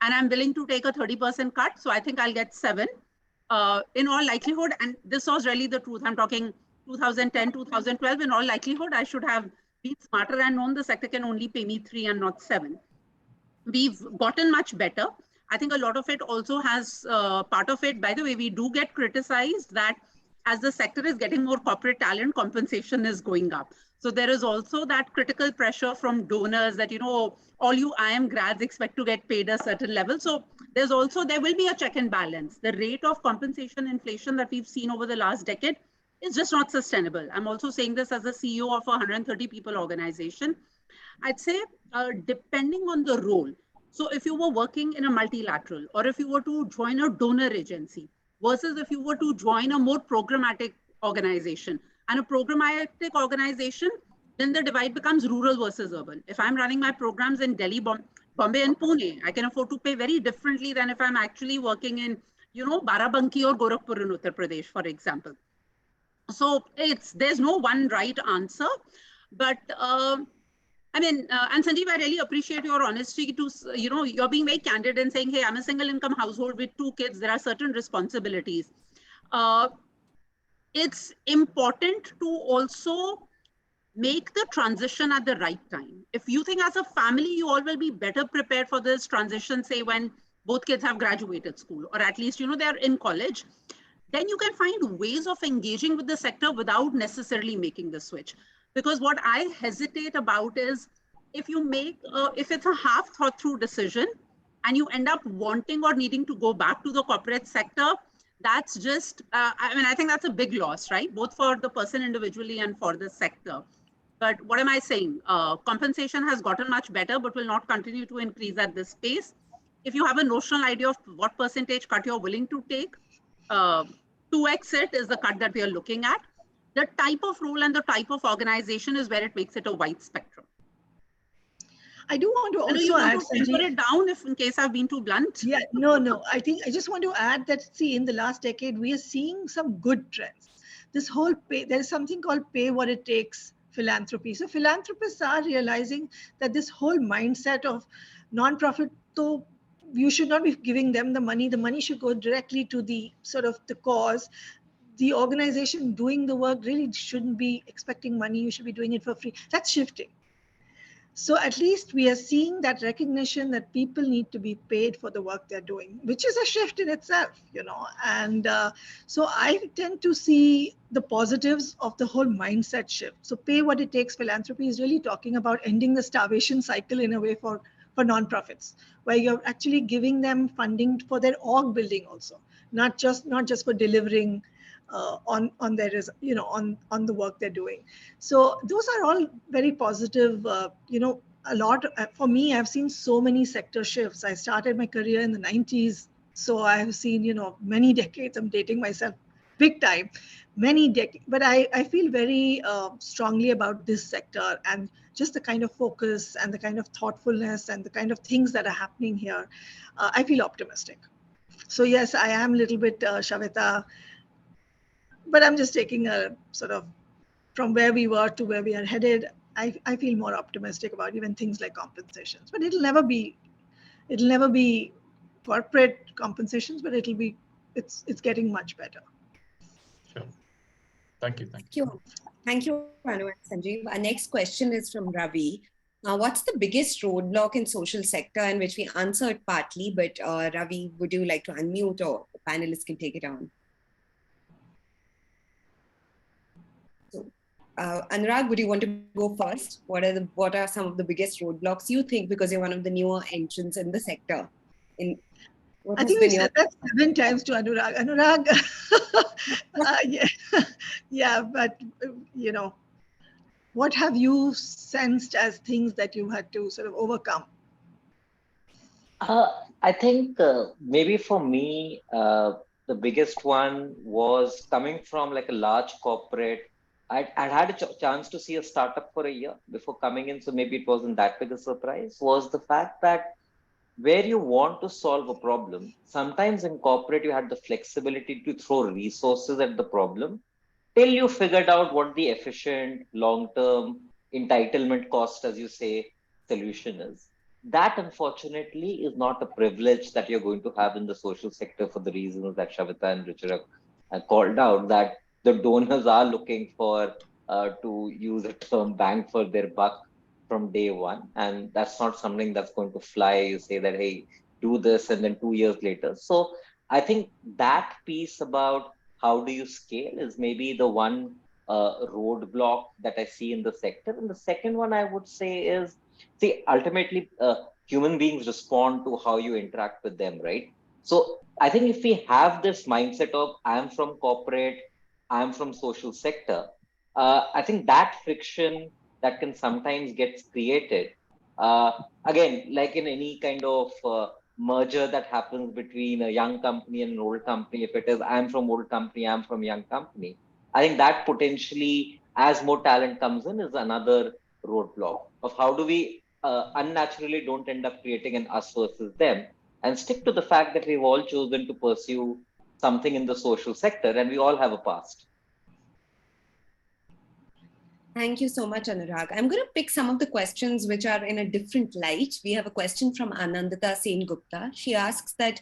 and I'm willing to take a 30% cut. So I think I'll get 7 in all likelihood. And this was really the truth. I'm talking 2010, 2012, in all likelihood, I should have been smarter and known the sector can only pay me 3 and not 7. We've gotten much better. I think a lot of it also has part of it, by the way, we do get criticized that as the sector is getting more corporate talent, compensation is going up. So there is also that critical pressure from donors that, all you IIM grads expect to get paid a certain level. So there will be a check and balance. The rate of compensation inflation that we've seen over the last decade is just not sustainable. I'm also saying this as a CEO of a 130 people organization. I'd say depending on the role. So if you were working in a multilateral or if you were to join a donor agency versus if you were to join a more programmatic organization, and a programmatic organization, then the divide becomes rural versus urban. If I'm running my programs in Delhi, Bombay and Pune, I can afford to pay very differently than if I'm actually working in, Barabanki or Gorakhpur in Uttar Pradesh, for example. So there's no one right answer, but and Sanjeev, I really appreciate your honesty to, you're being very candid and saying, hey, I'm a single income household with 2 kids. There are certain responsibilities. It's important to also make the transition at the right time. If you think as a family, you all will be better prepared for this transition, say when both kids have graduated school, or at least, they're in college, then you can find ways of engaging with the sector without necessarily making the switch. Because what I hesitate about is if it's a half thought through decision and you end up wanting or needing to go back to the corporate sector, that's just, I think that's a big loss, right? Both for the person individually and for the sector. But what am I saying? Compensation has gotten much better, but will not continue to increase at this pace. If you have a notional idea of what percentage cut you're willing to take, 2x it is the cut that we are looking at. The type of role and the type of organization is where it makes it a wide spectrum. I do want to also add, temper it down if in case I've been too blunt. Yeah, no. I just want to add that, see, in the last decade, we are seeing some good trends. This whole there's something called pay what it takes philanthropy. So philanthropists are realizing that this whole mindset of non-profit, though you should not be giving them the money should go directly to the sort of the cause. The organization doing the work really shouldn't be expecting money. You should be doing it for free. That's shifting. So at least we are seeing that recognition that people need to be paid for the work they're doing, which is a shift in itself, And so I tend to see the positives of the whole mindset shift. So pay what it takes philanthropy is really talking about ending the starvation cycle in a way for nonprofits, where you're actually giving them funding for their org building also, not just for delivering on their, on the work they're doing. So those are all very positive, a lot. For me, I've seen so many sector shifts. I started my career in the 90s. So I've seen, many decades. I'm dating myself big time, many decades. But I feel very strongly about this sector and just the kind of focus and the kind of thoughtfulness and the kind of things that are happening here. I feel optimistic. So yes, I am a little bit Shaveta, but I'm just taking a sort of from where we were to where we are headed, I feel more optimistic about even things like compensations. But it'll never be corporate compensations, but it's getting much better. Sure. Thank you. Thank you, Anu and Sanjeev. Our next question is from Ravi. What's the biggest roadblock in social sector, in which we answered partly, but Ravi, would you like to unmute, or the panelists can take it on? So, Anurag, would you want to go first? What are some of the biggest roadblocks you think, because you're one of the newer entrants in the sector? I think we said that 7 times to Anurag. Anurag, yeah, but what have you sensed as things that you had to sort of overcome? I think maybe for me, the biggest one was coming from like a large corporate. I'd had a chance to see a startup for a year before coming in, so maybe it wasn't that big a surprise, was the fact that where you want to solve a problem, sometimes in corporate, you had the flexibility to throw resources at the problem till you figured out what the efficient, long-term entitlement cost, as you say, solution is. That, unfortunately, is not a privilege that you're going to have in the social sector for the reasons that Shaveta and Ruchira called out, that the donors are looking for, to use a term, bang for their buck from day one. And that's not something that's going to fly. You say that, hey, do this, and then 2 years later. So I think that piece about how do you scale is maybe the one roadblock that I see in the sector. And the second one I would say is, see, ultimately, human beings respond to how you interact with them, right? So I think if we have this mindset of I'm from corporate, I'm from social sector, I think that friction that can sometimes get created. Again, like in any kind of merger that happens between a young company and an old company, if it is I'm from old company, I'm from young company, I think that potentially, as more talent comes in, is another roadblock of how do we unnaturally don't end up creating an us versus them, and stick to the fact that we've all chosen to pursue something in the social sector and we all have a past. Thank you so much, Anurag. I'm going to pick some of the questions which are in a different light. We have a question from Anandita Sen-Gupta. She asks that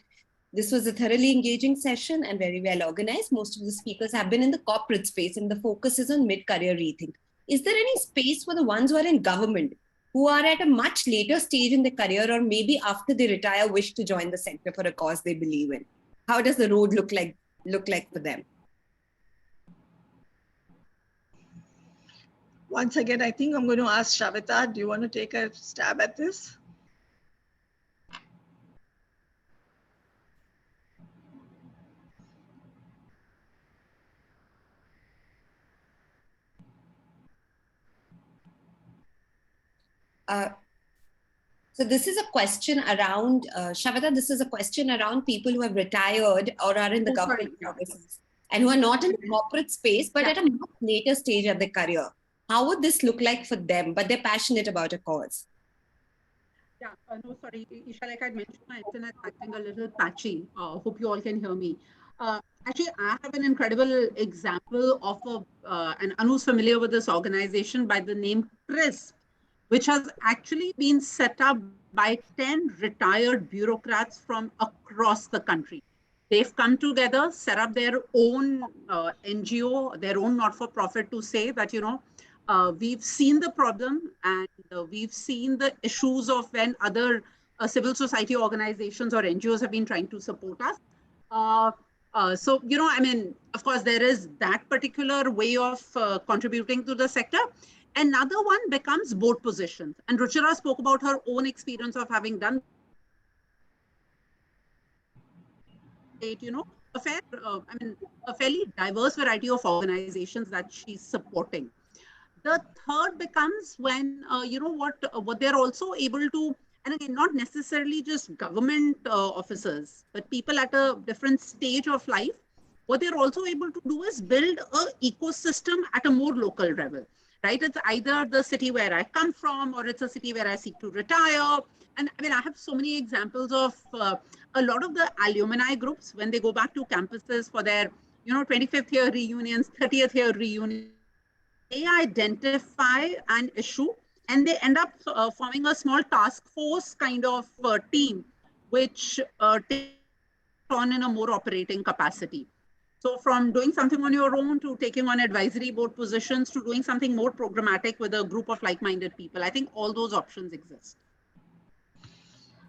this was a thoroughly engaging session and very well organized. Most of the speakers have been in the corporate space, and the focus is on mid-career rethink. Is there any space for the ones who are in government, who are at a much later stage in their career, or maybe after they retire, wish to join the sector for a cause they believe in? How does the road look like for them? Once again, I think I'm going to ask Shaveta, do you want to take a stab at this? So this is a question around, Shaveta, this is a question around people who have retired or are in the government services and who are not in the corporate space, but at a much later stage of their career. How would this look like for them, but they're passionate about a cause? Yeah, no, sorry, Isha, like I mentioned, my internet's acting a little patchy. Hope you all can hear me. Actually, I have an incredible example of and Anu's familiar with this organization by the name CRISP, which has actually been set up by 10 retired bureaucrats from across the country. They've come together, set up their own NGO, their own not-for-profit, to say that, we've seen the problem and we've seen the issues of when other civil society organizations or NGOs have been trying to support us. So, I mean, of course, there is that particular way of contributing to the sector. Another one becomes board positions. And Ruchira spoke about her own experience of having done a fairly diverse variety of organizations that she's supporting. The third becomes when, what they're also able to, and again, not necessarily just government officers, but people at a different stage of life, what they're also able to do is build an ecosystem at a more local level, right? It's either the city where I come from, or it's a city where I seek to retire. And I mean, I have so many examples of a lot of the alumni groups when they go back to campuses for their, 25th year reunions, 30th year reunions, they identify an issue and they end up forming a small task force kind of team, which takes on in a more operating capacity. So from doing something on your own to taking on advisory board positions to doing something more programmatic with a group of like-minded people. I think all those options exist.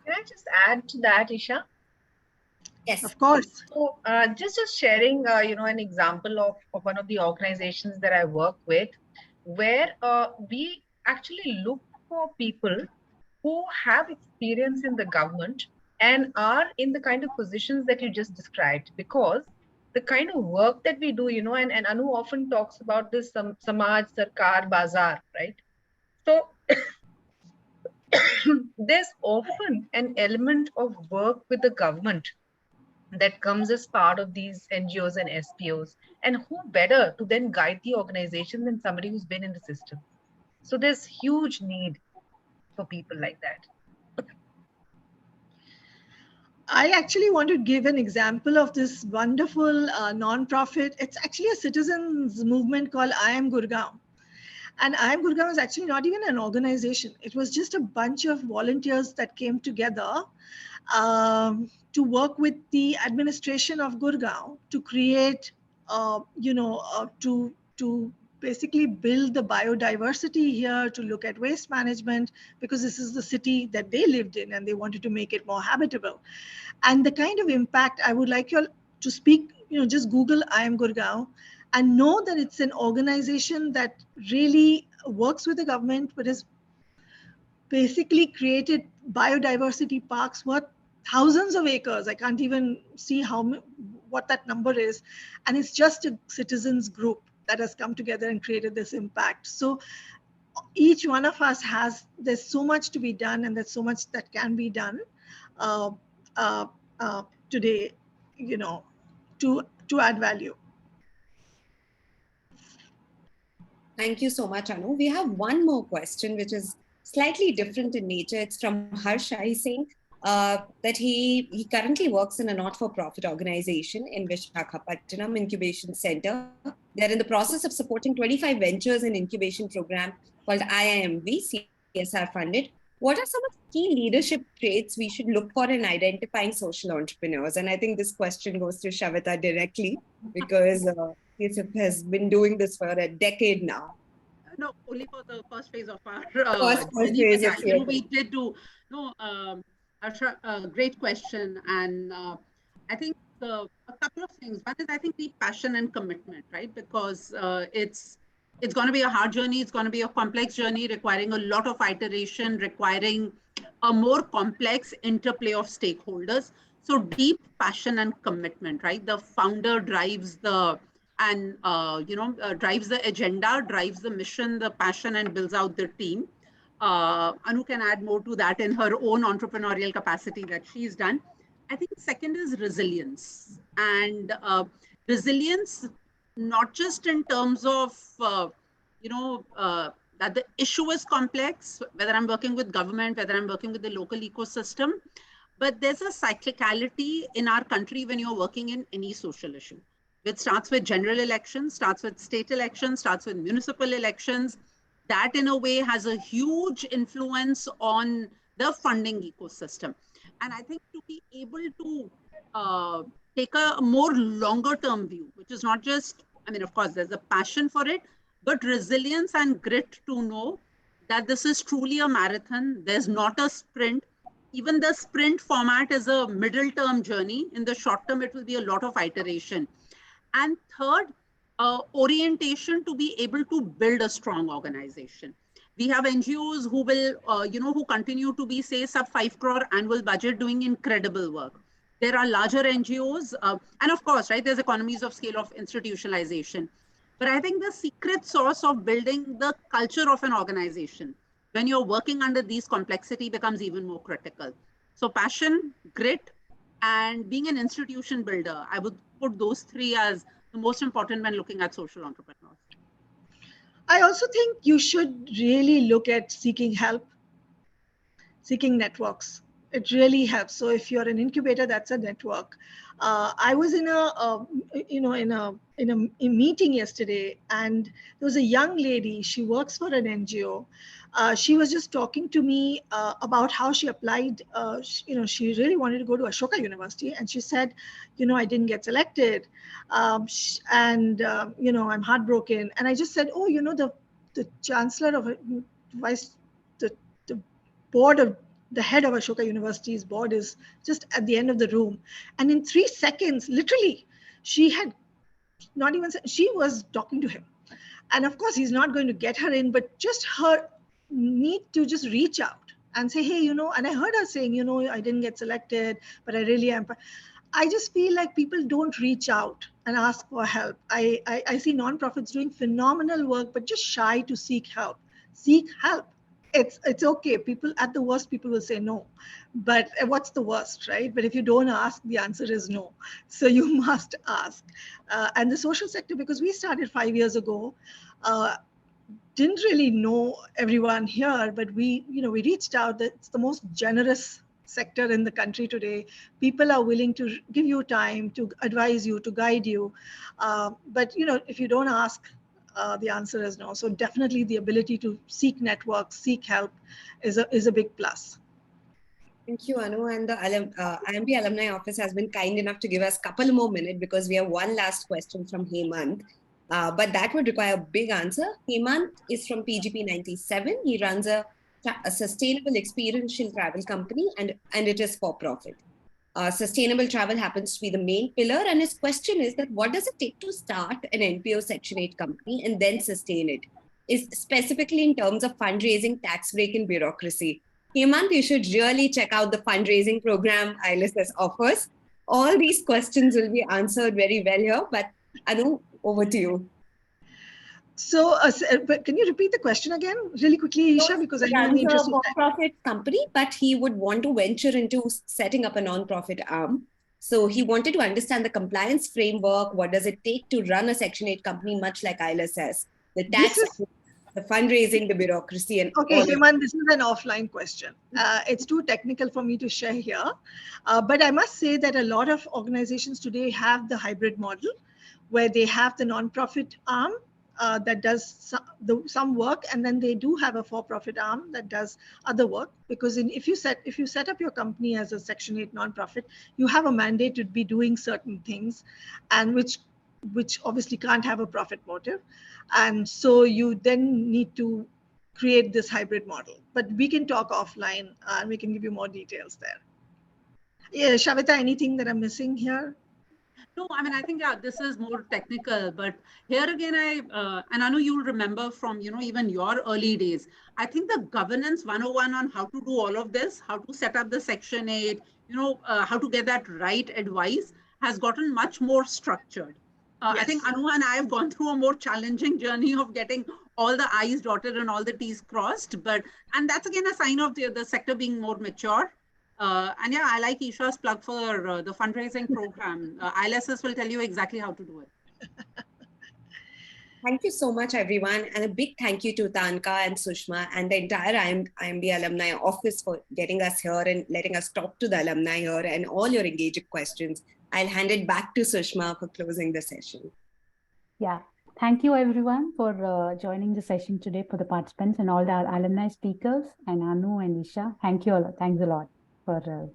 Can I just add to that, Isha? Yes, of course. So just sharing, an example of one of the organizations that I work with, where we actually look for people who have experience in the government and are in the kind of positions that you just described, because the kind of work that we do, and Anu often talks about this Samaj, Sarkar, Bazaar, right? So there's often an element of work with the government that comes as part of these NGOs and SPOs. And who better to then guide the organization than somebody who's been in the system? So there's huge need for people like that. I actually want to give an example of this wonderful non-profit. It's actually a citizens movement called IIM Gurgaon. And IIM Gurgaon is actually not even an organization. It was just a bunch of volunteers that came together to work with the administration of Gurgaon to create, to basically build the biodiversity here, to look at waste management, because this is the city that they lived in and they wanted to make it more habitable. And the kind of impact, I would like you all to speak, just Google IIM Gurgaon and know that it's an organization that really works with the government, but has basically created biodiversity parks worth thousands of acres. I can't even see what that number is. And it's just a citizens group that has come together and created this impact. So each one of us there's so much to be done, and there's so much that can be done today, to add value. Thank you so much, Anu. We have one more question, which is slightly different in nature. It's from Harsha. He's saying that he currently works in a not-for-profit organization in Visakhapatnam Incubation Center. They're in the process of supporting 25 ventures and incubation program called IIMB, CSR funded. What are some of the key leadership traits we should look for in identifying social entrepreneurs? And I think this question goes to Shaveta directly, because CSF has been doing this for a decade now. No, only for the first phase of our first phase of we did do. No, Harsha, great question, and I think a couple of things. One is, I think, the passion and commitment, right? Because it's going to be a hard journey. It's going to be a complex journey requiring a lot of iteration, requiring a more complex interplay of stakeholders. So deep passion and commitment, right? The founder drives the drives the agenda, drives the mission, the passion, and builds out the team. Anu can add more to that in her own entrepreneurial capacity that she's done. I think second is resilience, and resilience not just in terms of that the issue is complex, whether I'm working with government, whether I'm working with the local ecosystem, but there's a cyclicality in our country when you're working in any social issue. It starts with general elections, starts with state elections, starts with municipal elections. That in a way has a huge influence on the funding ecosystem. And I think to be able to take a more longer term view, which is not just, of course, there's a passion for it, but resilience and grit to know that this is truly a marathon. There's not a sprint. Even the sprint format is a middle term journey. In the short term, it will be a lot of iteration. And third, orientation to be able to build a strong organization. We have NGOs who will, who continue to be, say, sub 5 crore annual budget doing incredible work. There are larger NGOs, and of course, right, there's economies of scale of institutionalization. But I think the secret sauce of building the culture of an organization, when you're working under these complexity, becomes even more critical. So passion, grit, and being an institution builder, I would put those three as the most important when looking at social entrepreneurs. I also think you should really look at seeking help, seeking networks. It really helps. So if you're an incubator, that's a network. I was in a meeting yesterday, and there was a young lady. She works for an NGO. She was just talking to me about how she applied. She really wanted to go to Ashoka University, and she said, I didn't get selected, and I'm heartbroken. And I just said, oh, the chancellor of the board of the head of Ashoka University's board is just at the end of the room. And in 3 seconds, literally, she had not even, she was talking to him. And of course, he's not going to get her in, but just her need to just reach out and say, hey, and I heard her saying, I didn't get selected, but I really am. I just feel like people don't reach out and ask for help. I see nonprofits doing phenomenal work, but just shy to seek help. Seek help. It's okay. People, at the worst, people will say no. But what's the worst, right? But if you don't ask, the answer is no. So you must ask. And the social sector, because we started 5 years ago, didn't really know everyone here, but we reached out. It's the most generous sector in the country today. People are willing to give you time, to advise you, to guide you. But if you don't ask, the answer is no. So definitely the ability to seek networks, seek help is a big plus. Thank you, Anu. And the IIMB Alumni Office has been kind enough to give us a couple more minutes because we have one last question from Hemant. But that would require a big answer. Hemant is from PGP 97. He runs a sustainable experiential travel company, and it is for profit. Sustainable travel happens to be the main pillar. And his question is that what does it take to start an NPO Section 8 company and then sustain it? Is specifically in terms of fundraising, tax break, and bureaucracy. Hemant, you should really check out the fundraising program ILSS offers. All these questions will be answered very well here, but Anu, over to you. So, but can you repeat the question again really quickly, Isha? Because I know I'm a for-profit company, but he would want to venture into setting up a non-profit arm. So he wanted to understand the compliance framework. What does it take to run a Section 8 company, much like ILSS? The tax, the fundraising, the bureaucracy, and okay, Hemant, this is an offline question. It's too technical for me to share here. But I must say that a lot of organizations today have the hybrid model, where they have the non-profit arm that does some work, and then they do have a for-profit arm that does other work. Because if you set up your company as a Section 8 non-profit, you have a mandate to be doing certain things, and which obviously can't have a profit motive, and so you then need to create this hybrid model. But we can talk offline, and we can give you more details there. Yeah, Shaveta, anything that I'm missing here? No, I mean, I think, yeah, this is more technical, but here again, and I know you'll remember from, even your early days, I think the governance 101 on how to do all of this, how to set up the Section 8, how to get that right advice has gotten much more structured. Yes. I think Anu and I have gone through a more challenging journey of getting all the I's dotted and all the T's crossed, and that's again a sign of the sector being more mature. And yeah, I like Isha's plug for the fundraising program. ILSS will tell you exactly how to do it. Thank you so much, everyone. And a big thank you to Tanka and Sushma and the entire IIMB Alumni Office for getting us here and letting us talk to the alumni here and all your engaging questions. I'll hand it back to Sushma for closing the session. Yeah. Thank you, everyone, for joining the session today, for the participants and all the alumni speakers, and Anu and Isha. Thank you all. Thanks a lot for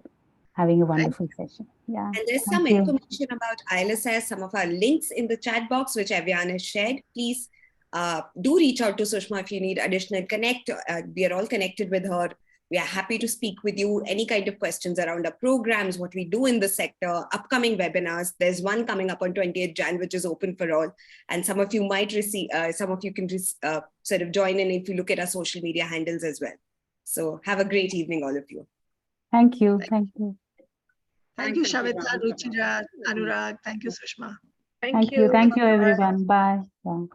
having a wonderful session. Yeah. And there's some information about ILSS, some of our links in the chat box, which Avian has shared. Please do reach out to Sushma if you need additional connect. We are all connected with her. We are happy to speak with you. Any kind of questions around our programs, what we do in the sector, upcoming webinars. There's one coming up on 28th Jan, which is open for all. And some of you might receive, some of you can sort of join in if you look at our social media handles as well. So have a great evening, all of you. Thank you. Thank you. Thank you, Shaveta, Ruchira, Anurag. Thank you, Sushma. Thank you. Thank you, everyone. Bye. Yeah.